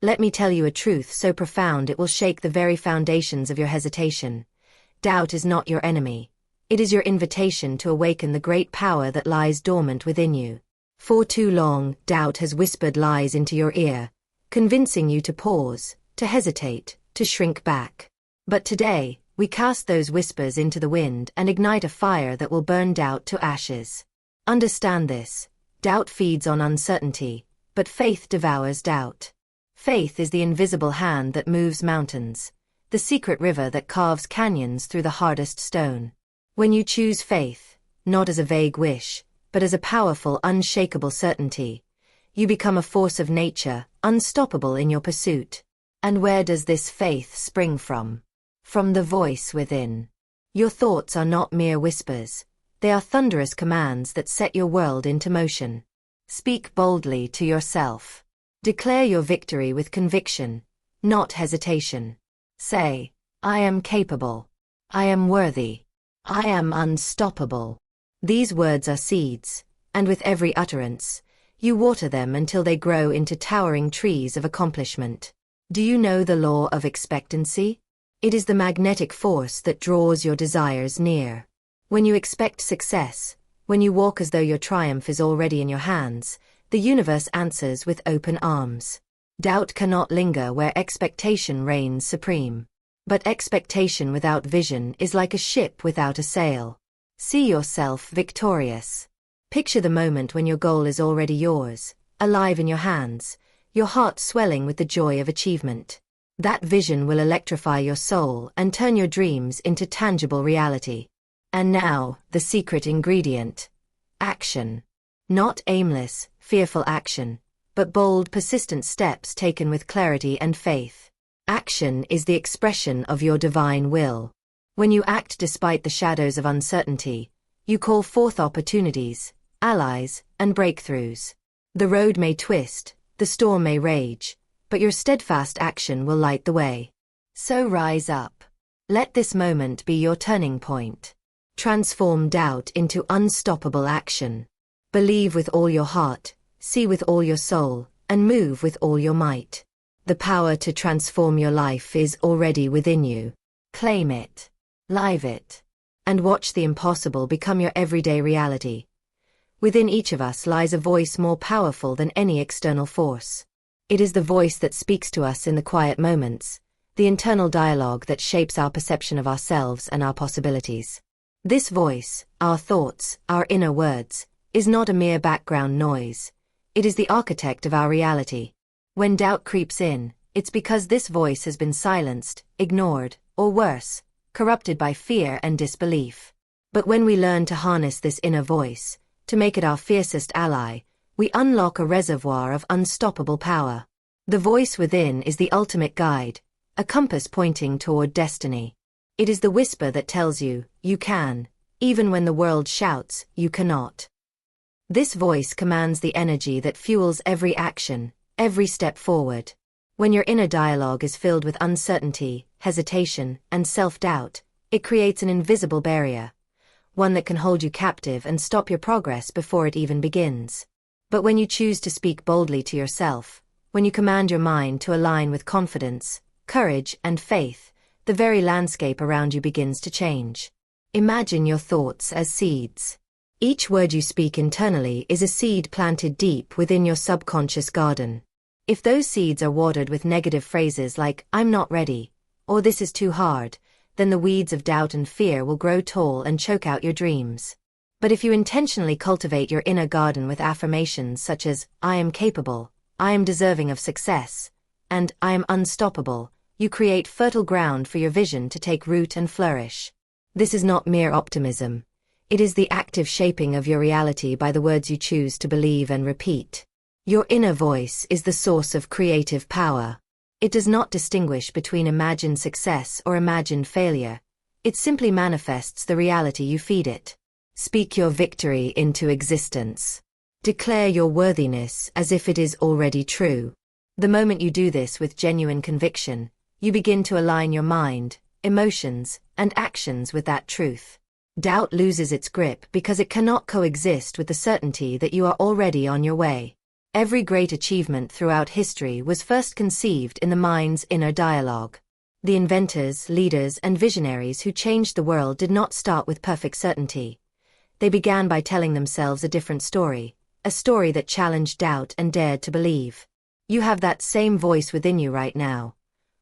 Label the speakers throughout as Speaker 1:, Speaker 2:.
Speaker 1: Let me tell you a truth so profound it will shake the very foundations of your hesitation. Doubt is not your enemy. It is your invitation to awaken the great power that lies dormant within you. For too long, doubt has whispered lies into your ear, convincing you to pause, to hesitate, to shrink back. But today, we cast those whispers into the wind and ignite a fire that will burn doubt to ashes. Understand this. Doubt feeds on uncertainty, but faith devours doubt. Faith is the invisible hand that moves mountains, the secret river that carves canyons through the hardest stone. When you choose faith, not as a vague wish, but as a powerful, unshakable certainty, you become a force of nature, unstoppable in your pursuit. And where does this faith spring from? From the voice within. Your thoughts are not mere whispers. They are thunderous commands that set your world into motion. Speak boldly to yourself. Declare your victory with conviction, not hesitation. Say, I am capable. I am worthy. I am unstoppable. These words are seeds, and with every utterance, you water them until they grow into towering trees of accomplishment. Do you know the law of expectancy? It is the magnetic force that draws your desires near. When you expect success, when you walk as though your triumph is already in your hands, the universe answers with open arms. Doubt cannot linger where expectation reigns supreme. But expectation without vision is like a ship without a sail. See yourself victorious. Picture the moment when your goal is already yours, alive in your hands, your heart swelling with the joy of achievement. That vision will electrify your soul and turn your dreams into tangible reality. And now, the secret ingredient. Action. Not aimless, fearful action, but bold, persistent steps taken with clarity and faith. Action is the expression of your divine will. When you act despite the shadows of uncertainty, you call forth opportunities, allies, and breakthroughs. The road may twist, the storm may rage, but your steadfast action will light the way. So rise up. Let this moment be your turning point. Transform doubt into unstoppable action. Believe with all your heart, see with all your soul, and move with all your might. The power to transform your life is already within you. Claim it. Live it. And watch the impossible become your everyday reality. Within each of us lies a voice more powerful than any external force. It is the voice that speaks to us in the quiet moments, the internal dialogue that shapes our perception of ourselves and our possibilities. This voice, our thoughts, our inner words, is not a mere background noise. It is the architect of our reality. When doubt creeps in, it's because this voice has been silenced, ignored, or worse, corrupted by fear and disbelief. But when we learn to harness this inner voice, to make it our fiercest ally, we unlock a reservoir of unstoppable power. The voice within is the ultimate guide, a compass pointing toward destiny. It is the whisper that tells you, you can, even when the world shouts, you cannot. This voice commands the energy that fuels every action, every step forward. When your inner dialogue is filled with uncertainty, hesitation, and self-doubt, it creates an invisible barrier, one that can hold you captive and stop your progress before it even begins. But when you choose to speak boldly to yourself, when you command your mind to align with confidence, courage, and faith, the very landscape around you begins to change. Imagine your thoughts as seeds. Each word you speak internally is a seed planted deep within your subconscious garden. If those seeds are watered with negative phrases like, I'm not ready, or this is too hard, then the weeds of doubt and fear will grow tall and choke out your dreams. But if you intentionally cultivate your inner garden with affirmations such as, I am capable, I am deserving of success, and I am unstoppable, you create fertile ground for your vision to take root and flourish. This is not mere optimism. It is the active shaping of your reality by the words you choose to believe and repeat. Your inner voice is the source of creative power. It does not distinguish between imagined success or imagined failure. It simply manifests the reality you feed it. Speak your victory into existence. Declare your worthiness as if it is already true. The moment you do this with genuine conviction, you begin to align your mind, emotions, and actions with that truth. Doubt loses its grip because it cannot coexist with the certainty that you are already on your way. Every great achievement throughout history was first conceived in the mind's inner dialogue. The inventors, leaders, and visionaries who changed the world did not start with perfect certainty. They began by telling themselves a different story, a story that challenged doubt and dared to believe. You have that same voice within you right now,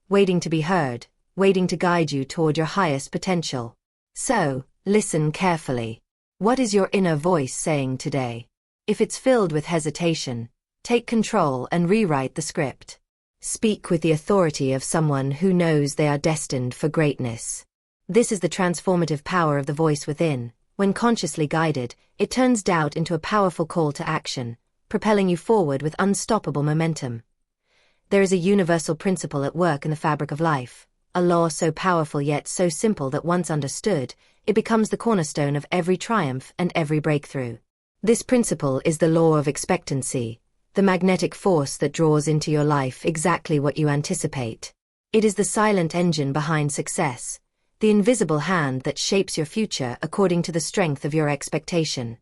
Speaker 1: waiting to be heard, waiting to guide you toward your highest potential. So, listen carefully. What is your inner voice saying today? If it's filled with hesitation, take control and rewrite the script. Speak with the authority of someone who knows they are destined for greatness. This is the transformative power of the voice within. When consciously guided, it turns doubt into a powerful call to action, propelling you forward with unstoppable momentum. There is a universal principle at work in the fabric of life, a law so powerful yet so simple that once understood, it becomes the cornerstone of every triumph and every breakthrough. This principle is the law of expectancy, the magnetic force that draws into your life exactly what you anticipate. It is the silent engine behind success, the invisible hand that shapes your future according to the strength of your expectation.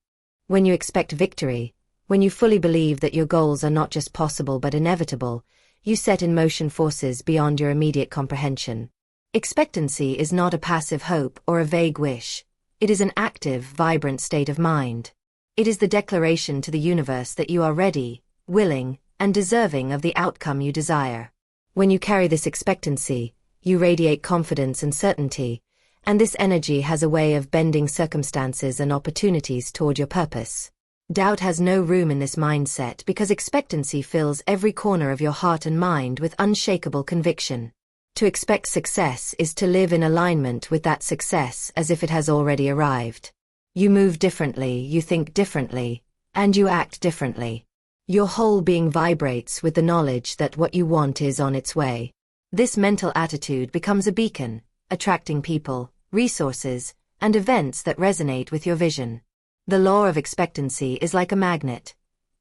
Speaker 1: When you expect victory, when you fully believe that your goals are not just possible but inevitable, you set in motion forces beyond your immediate comprehension. Expectancy is not a passive hope or a vague wish. It is an active, vibrant state of mind. It is the declaration to the universe that you are ready, willing, and deserving of the outcome you desire. When you carry this expectancy, you radiate confidence and certainty, and this energy has a way of bending circumstances and opportunities toward your purpose. Doubt has no room in this mindset because expectancy fills every corner of your heart and mind with unshakable conviction. To expect success is to live in alignment with that success as if it has already arrived. You move differently, you think differently, and you act differently. Your whole being vibrates with the knowledge that what you want is on its way. This mental attitude becomes a beacon, attracting people, resources, and events that resonate with your vision. The law of expectancy is like a magnet.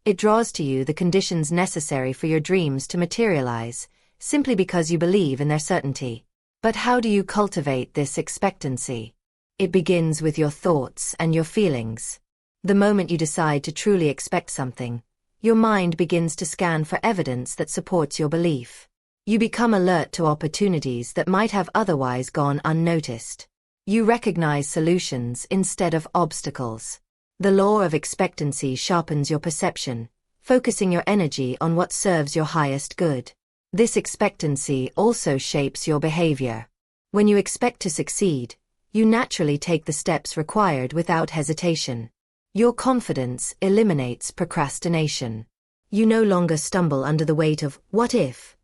Speaker 1: It draws to you the conditions necessary for your dreams to materialize, simply because you believe in their certainty. But how do you cultivate this expectancy? It begins with your thoughts and your feelings. The moment you decide to truly expect something, your mind begins to scan for evidence that supports your belief. You become alert to opportunities that might have otherwise gone unnoticed. You recognize solutions instead of obstacles. The law of expectancy sharpens your perception, focusing your energy on what serves your highest good. This expectancy also shapes your behavior. When you expect to succeed, you naturally take the steps required without hesitation. Your confidence eliminates procrastination. You no longer stumble under the weight of "what if?"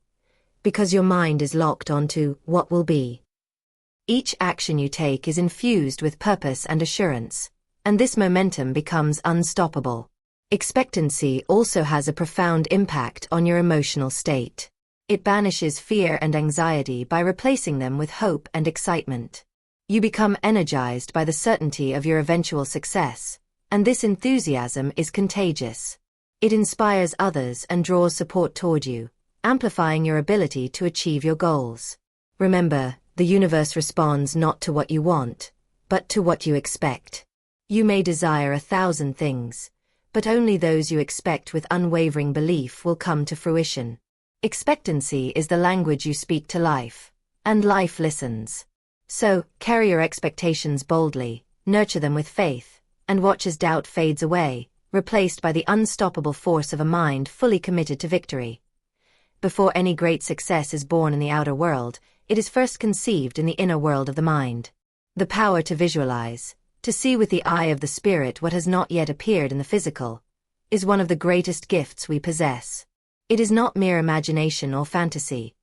Speaker 1: because your mind is locked onto "what will be." Each action you take is infused with purpose and assurance, and this momentum becomes unstoppable. Expectancy also has a profound impact on your emotional state. It banishes fear and anxiety by replacing them with hope and excitement. You become energized by the certainty of your eventual success, and this enthusiasm is contagious. It inspires others and draws support toward you, amplifying your ability to achieve your goals. Remember, the universe responds not to what you want, but to what you expect. You may desire 1,000 things, but only those you expect with unwavering belief will come to fruition. Expectancy is the language you speak to life, and life listens. So, carry your expectations boldly, nurture them with faith, and watch as doubt fades away, replaced by the unstoppable force of a mind fully committed to victory. Before any great success is born in the outer world, it is first conceived in the inner world of the mind. The power to visualize, to see with the eye of the spirit what has not yet appeared in the physical, is one of the greatest gifts we possess. It is not mere imagination or fantasy.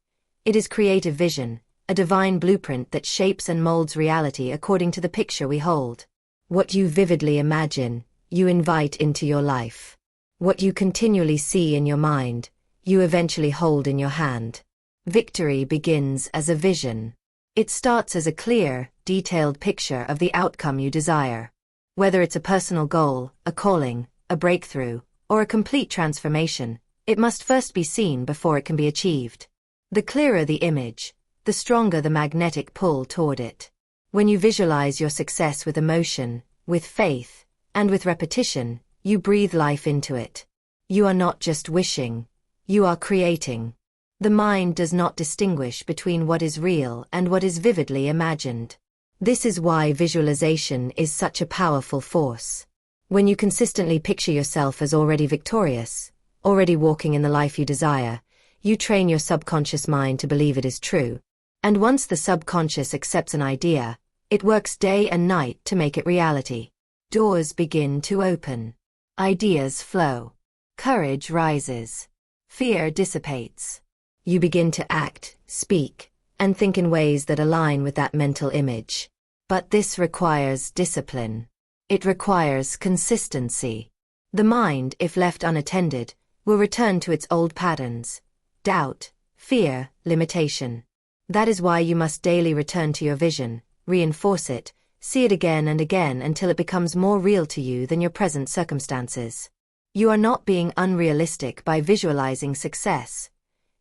Speaker 1: It is creative vision, a divine blueprint that shapes and molds reality according to the picture we hold. What you vividly imagine, you invite into your life. What you continually see in your mind, you eventually hold in your hand. Victory begins as a vision. It starts as a clear, detailed picture of the outcome you desire. Whether it's a personal goal, a calling, a breakthrough, or a complete transformation, it must first be seen before it can be achieved. The clearer the image, the stronger the magnetic pull toward it. When you visualize your success with emotion, with faith, and with repetition, you breathe life into it. You are not just wishing, you are creating. The mind does not distinguish between what is real and what is vividly imagined. This is why visualization is such a powerful force. When you consistently picture yourself as already victorious, already walking in the life you desire, you train your subconscious mind to believe it is true. And once the subconscious accepts an idea, it works day and night to make it reality. Doors begin to open. Ideas flow. Courage rises. Fear dissipates. You begin to act, speak, and think in ways that align with that mental image. But this requires discipline. It requires consistency. The mind, if left unattended, will return to its old patterns: doubt, fear, limitation. That is why you must daily return to your vision, reinforce it, see it again and again until it becomes more real to you than your present circumstances. You are not being unrealistic by visualizing success.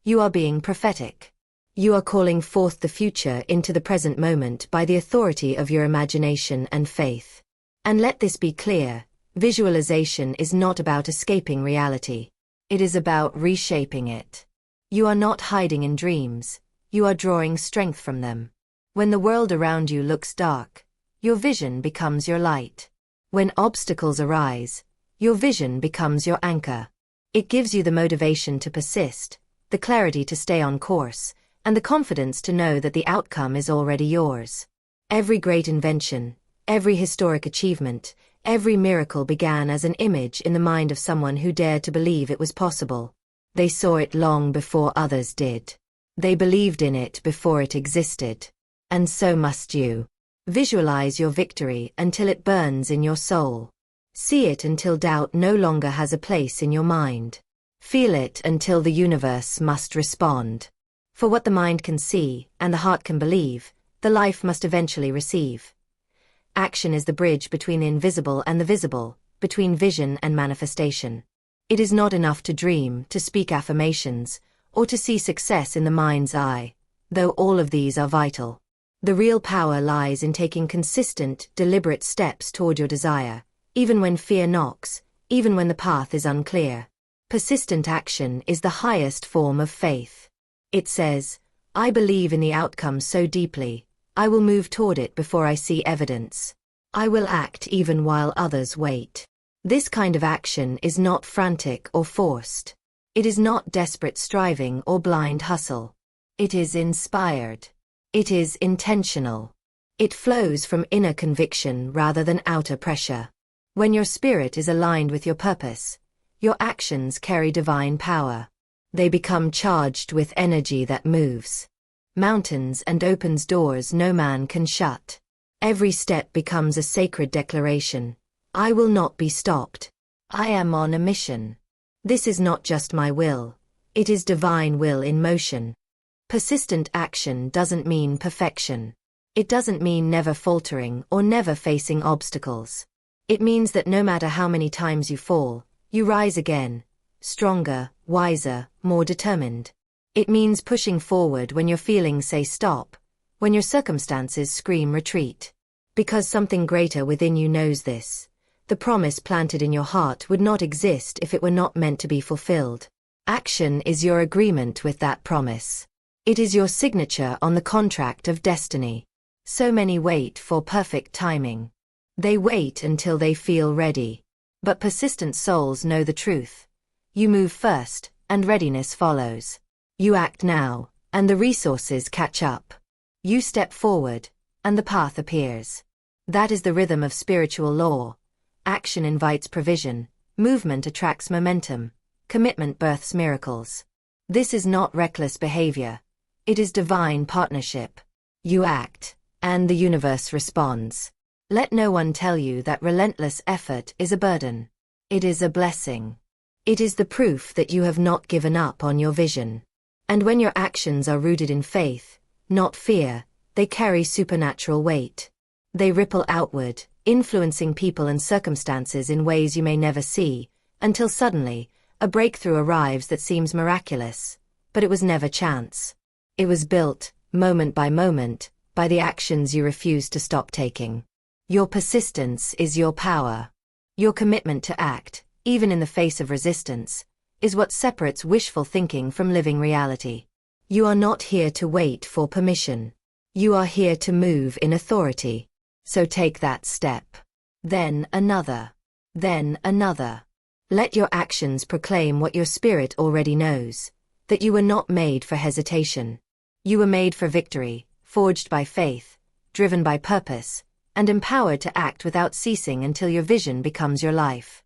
Speaker 1: You are being prophetic. You are calling forth the future into the present moment by the authority of your imagination and faith. And let this be clear, visualization is not about escaping reality. It is about reshaping it. You are not hiding in dreams, you are drawing strength from them. When the world around you looks dark, your vision becomes your light. When obstacles arise, your vision becomes your anchor. It gives you the motivation to persist, the clarity to stay on course, and the confidence to know that the outcome is already yours. Every great invention, every historic achievement, every miracle began as an image in the mind of someone who dared to believe it was possible. They saw it long before others did. They believed in it before it existed. And so must you. Visualize your victory until it burns in your soul. See it until doubt no longer has a place in your mind. Feel it until the universe must respond. For what the mind can see, and the heart can believe, the life must eventually receive. Action is the bridge between the invisible and the visible, between vision and manifestation. It is not enough to dream, to speak affirmations, or to see success in the mind's eye, though all of these are vital. The real power lies in taking consistent, deliberate steps toward your desire, even when fear knocks, even when the path is unclear. Persistent action is the highest form of faith. It says, I believe in the outcome so deeply, I will move toward it before I see evidence. I will act even while others wait. This kind of action is not frantic or forced. It is not desperate striving or blind hustle. It is inspired. It is intentional. It flows from inner conviction rather than outer pressure. When your spirit is aligned with your purpose, your actions carry divine power. They become charged with energy that moves mountains and opens doors no man can shut. Every step becomes a sacred declaration. I will not be stopped. I am on a mission. This is not just my will. It is divine will in motion. Persistent action doesn't mean perfection. It doesn't mean never faltering or never facing obstacles. It means that no matter how many times you fall, you rise again, stronger, wiser, more determined. It means pushing forward when your feelings say stop, when your circumstances scream retreat. Because something greater within you knows this. The promise planted in your heart would not exist if it were not meant to be fulfilled. Action is your agreement with that promise. It is your signature on the contract of destiny. So many wait for perfect timing. They wait until they feel ready. But persistent souls know the truth. You move first, and readiness follows. You act now, and the resources catch up. You step forward, and the path appears. That is the rhythm of spiritual law. Action invites provision, movement attracts momentum, commitment births miracles. This is not reckless behavior. It is divine partnership. You act, and the universe responds. Let no one tell you that relentless effort is a burden. It is a blessing. It is the proof that you have not given up on your vision. And when your actions are rooted in faith, not fear, they carry supernatural weight. They ripple outward, influencing people and circumstances in ways you may never see, until suddenly, a breakthrough arrives that seems miraculous, but it was never chance. It was built, moment by the actions you refuse to stop taking. Your persistence is your power. Your commitment to act, even in the face of resistance, is what separates wishful thinking from living reality. You are not here to wait for permission. You are here to move in authority. So take that step. Then another. Then another. Let your actions proclaim what your spirit already knows, that you were not made for hesitation. You were made for victory, forged by faith, driven by purpose, and empowered to act without ceasing until your vision becomes your life.